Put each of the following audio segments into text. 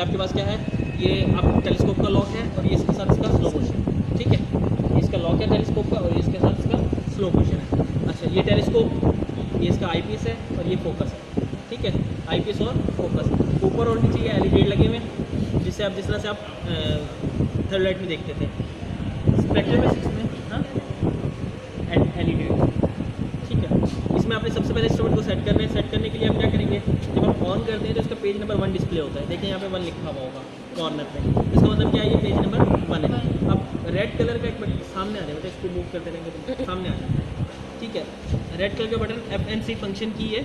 ये आपके पास क्या है, ये आप टेलीस्कोप का लॉक है और ये इसके साथ इसका स्लो मोशन, ठीक है, ये इसका लॉक है टेलीस्कोप का और ये इसके साथ इसका स्लो मोशन है। अच्छा ये टेलीस्कोप, ये इसका आईपीएस है और ये फोकस है, ठीक है, आईपीएस और फोकस। ऊपर और नीचे ये एलईडी लगे हुए हैं, जिससे आप जिस तरह से आप थर्ड लाइट में देखते थे स्पेक्ट्रम में 6 में, हाँ एलईडी, ठीक है। इसमें आपने सबसे पहले इंस्ट्रूमेंट को सेट करना है। सेट करने के लिए आप क्या करेंगे, जब आप ऑन करते हैं तो इसका पेज नंबर 1 डिस्प्ले होता है, देखिए यहाँ पे 1 लिखा हुआ होगा कॉर्नर पे, इसका मतलब क्या है, ये पेज नंबर 1 है। अब रेड कलर का एक बटन सामने आ जाए, मतलब इसको मूव करते रहेंगे तो सामने आ जाए, ठीक है। रेड कलर का बटन FNC फंक्शन की है,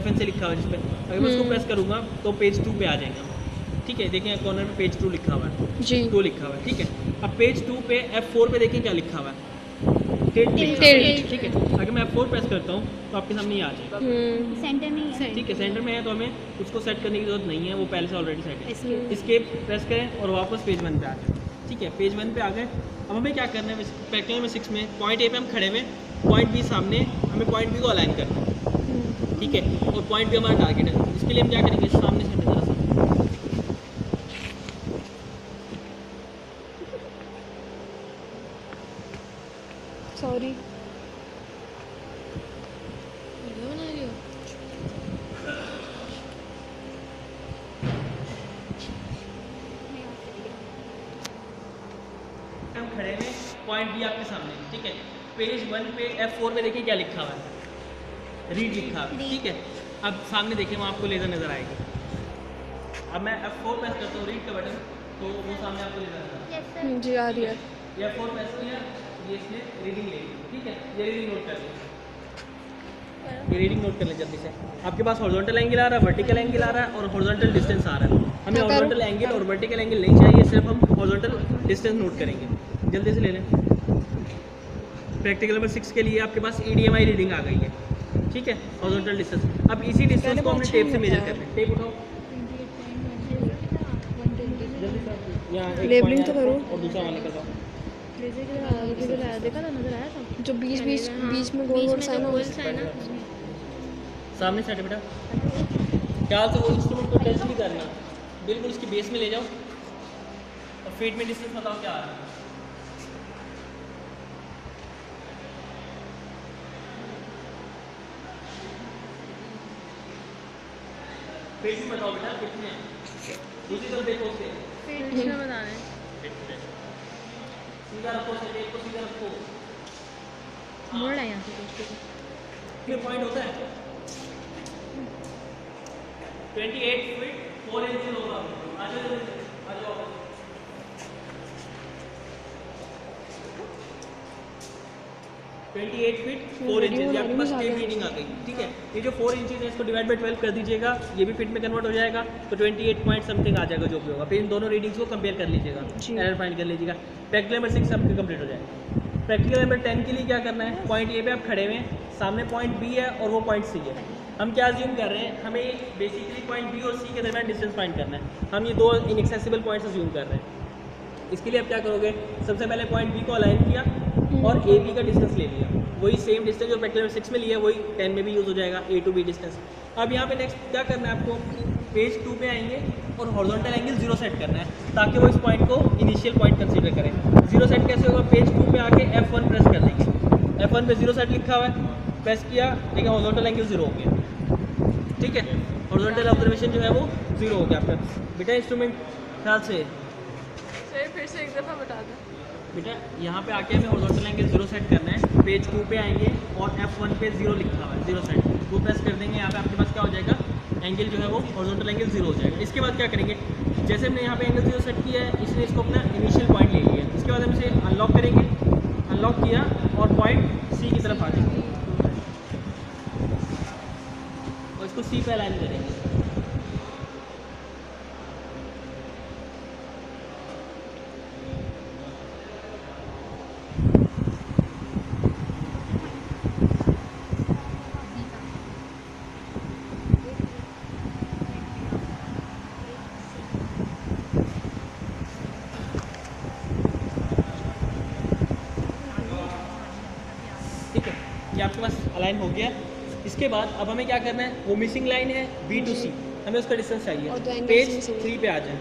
FNC लिखा हुआ है जिस पर, अगर मैं उसको प्रेस करूँगा तो पेज 2 पे आ जाएगा, ठीक है। देखिए कॉर्नर में पेज 2 लिखा हुआ है जी, 2 लिखा हुआ है, ठीक है। अब पेज 2 पे F4 पे देखिए क्या लिखा हुआ है, टिल्ट, ठीक है। अगर मैं F4 प्रेस करता हूँ तो आपके सामने ये आ जाएगा, सेंटर में है, ठीक है, सेंटर में है, तो हमें उसको सेट करने की जरूरत नहीं है, वो पहले से ऑलरेडी सेट है। एस्केप प्रेस करें और वापस पेज 1 पे आ जाए, ठीक है, पेज 1 पे आ गए। अब हमें क्या करना है, स्पेक्ट्रम में 6 में पॉइंट ए पे हम खड़े हुए, पॉइंट बी सामने, हमें पॉइंट बी को अलाइन करना है, ठीक है, और पॉइंट बी हमारा टारगेट है। इसके लिए हम क्या करेंगे, सामने से जरा सा सॉरी हम खड़े हैं, पॉइंट बी आपके सामने, ठीक है। पेज 1 पे F4 में देखिए क्या लिखा हुआ है, रीड लिखा हुआ है, ठीक है। अब सामने देखिए वहाँ आपको लेज़र नज़र आएगी। अब मैं F4 प्रेस करता हूँ रीड का बटन, तो वो सामने आपको लेज़र नज़र आएगा जी, आ रही है। ये F4 प्रेस किया, ये इसने रीडिंग ले ली, ठीक है, ये रीडिंग नोट कर ली, ये रीडिंग नोट कर लें जल्दी से। आपके पास हॉरिजॉन्टल एंगल आ रहा है, वर्टिकल एंगल आ रहा है और हॉरिजॉन्टल डिस्टेंस आ रहा है। हमें हॉरिजॉन्टल एंगल और वर्टिकल एंगल नहीं चाहिए, सिर्फ हम हॉरिजॉन्टल डिस्टेंस नोट करेंगे। जल्दी से ले लें। प्रैक्टिकल नंबर 6 के लिए आपके पास EDMI रीडिंग आ गई है, ठीक है, हॉरिजॉन्टल डिस्टेंस। अब इसी डिस्टेंस को हमने टेप से मेजर करना है। टेप उठाओ, लेबलिंग तो करो और दूसरा वाला कर दो। देखा था, नजर आया था जो बीच में गोल गोल साइन हो, सामने से हटे बेटा, ख्याल से वो इंस्ट्रूमेंट को टच नहीं करना, बिल्कुल उसकी बेस में ले जाओ और फीट में डिस्टेंस बताओ क्या आ रहा है। फीट में बताओ बेटा कितने, दूसरी तरफ देखो उससे, फीट में बताना है, सीधा रखो, टेप को सीधा रखो, मोड़ है यहाँ से ये पॉइंट होता है 28 फीट 4 इंच होगा। आ जाओ आ जाओ, 28 फीट 4 इंचेस, आपके पास टेप रीडिंग आ गई, ठीक है। ये जो 4 इंचेस है इसको डिवाइड बाय 12 कर दीजिएगा, ये भी फीट में कन्वर्ट हो जाएगा, तो 28 पॉइंट समथिंग आ जाएगा जो भी होगा। फिर इन दोनों रीडिंग्स को कंपेयर कर लीजिएगा, एरर फाइंड कर लीजिएगा। प्रैक्टिकल नंबर 6 आपका कंप्लीट हो जाएगा। प्रैक्टिकल नंबर 10 के लिए क्या करना है, पॉइंट ए पे आप खड़े हुए हैं, सामने पॉइंट बी है और वो पॉइंट सी है। हम क्या अज्यूम कर रहे हैं, हमें बेसिकली पॉइंट बी और सी के दरमियान डिस्टेंस फाइंड करना है। हम ये दो इनएक्सेसिबल पॉइंट्स अज्यूम कर रहे हैं। इसके लिए आप क्या करोगे, सबसे पहले पॉइंट बी को अलाइन किया और ए बी का डिस्टेंस ले लिया, वही सेम डिस्टेंस जो प्रैक्टिकल नंबर 6 में लिया वही 10 में भी यूज़ हो जाएगा, A to B डिस्टेंस। अब यहाँ पे नेक्स्ट क्या करना है आपको, पेज 2 पे आएंगे और हॉरिजॉन्टल एंगल 0 सेट करना है ताकि वो इस पॉइंट को इनिशियल पॉइंट कंसीडर करें। 0 सेट कैसे होगा, पेज 2 पे आके F1 प्रेस कर देंगे, F1 पे 0 सेट लिखा हुआ है, प्रेस किया, देखिए हॉरिजॉन्टल एंगल 0 हो गया, ठीक है, हॉरिजॉन्टल ऑब्जर्वेशन जो है वो 0 हो गया आपका। बेटा इंस्ट्रूमेंट ख्याल से फिर से एक दफ़ा बता दो बेटा, यहाँ पे आके हमें हॉरिजॉन्टल एंगल 0 सेट करना है। पेज 2 पे आएंगे और F1 पे 0 लिखा हुआ है, 0 सेट, वो प्रेस कर देंगे, यहाँ पे आपके पास क्या हो जाएगा, एंगल जो है वो हॉरिजॉन्टल एंगल 0 हो जाएगा। इसके बाद क्या करेंगे, जैसे हमने यहाँ पे एंगल 0 सेट किया है, इसने इसको अपना इनिशियल पॉइंट ले लिया है। इसके बाद हम इसे अनलॉक करेंगे, अनलॉक किया और पॉइंट सी की तरफ आ जाएंगे और इसको सी पे अलाइन करेंगे। ये आपके पास अलाइन हो गया। इसके बाद अब हमें क्या करना है, वो मिसिंग लाइन है B to C, हमें उसका डिस्टेंस और चाहिए। दो angles पेज missing है। 3 पे आ जाए।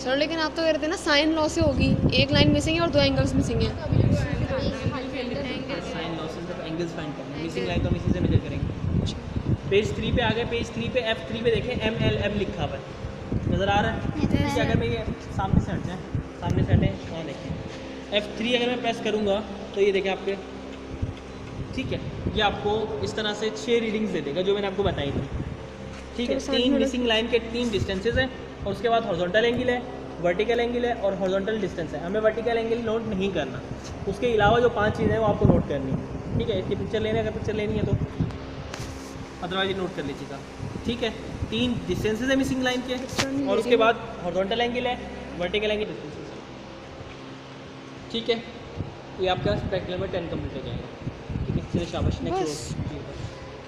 सर लेकिन आप तो कह रहे थे ना साइन लॉ से होगी, एक लाइन मिसिंग है और दो एंगल्स मिसिंग है। साइन लॉसेस जब एंगल्स फाइंड करना है, मिसिंग लाइन तो हम इसी से मेजर करेंगे। पेज 3 पे आ गए। पेज 3 पे F3 पे देखें MLM लिखा हुआ है, नज़र आ रहा है? ठीक है, अगर मैं ये सामने से हट जाए, सामने से हटें, हाँ देखें F3 अगर मैं प्रेस करूँगा तो ये देखें आपके, ठीक है, ये आपको इस तरह से 6 रीडिंग्स दे देगा जो मैंने आपको बताई थी। ठीक है, तो साथ 3 में मिसिंग लाइन के 3 डिस्टेंसेस हैं और उसके बाद हॉरिजॉन्टल एंगल है, वर्टिकल एंगल है और हॉरिजॉन्टल डिस्टेंस है। हमें वर्टिकल एंगल नोट नहीं करना, उसके अलावा जो 5 चीज़ें हैं वो आपको नोट करनी है। ठीक है, इसकी पिक्चर लेने अगर पिक्चर लेनी है तो अदरवाइज नोट कर लीजिएगा। ठीक है, 3 डिस्टेंसेस है मिसिंग लाइन के और उसके बाद हॉरिजॉन्टल एंगल है, वर्टिकल एंगल, डिस्टेंसेस है। ठीक है, ये आपका स्पेक्ट्रम में 10 कंप्लीट हो जाएगा। ठीक है, चलिए शाबाश, नेक्स्ट। बस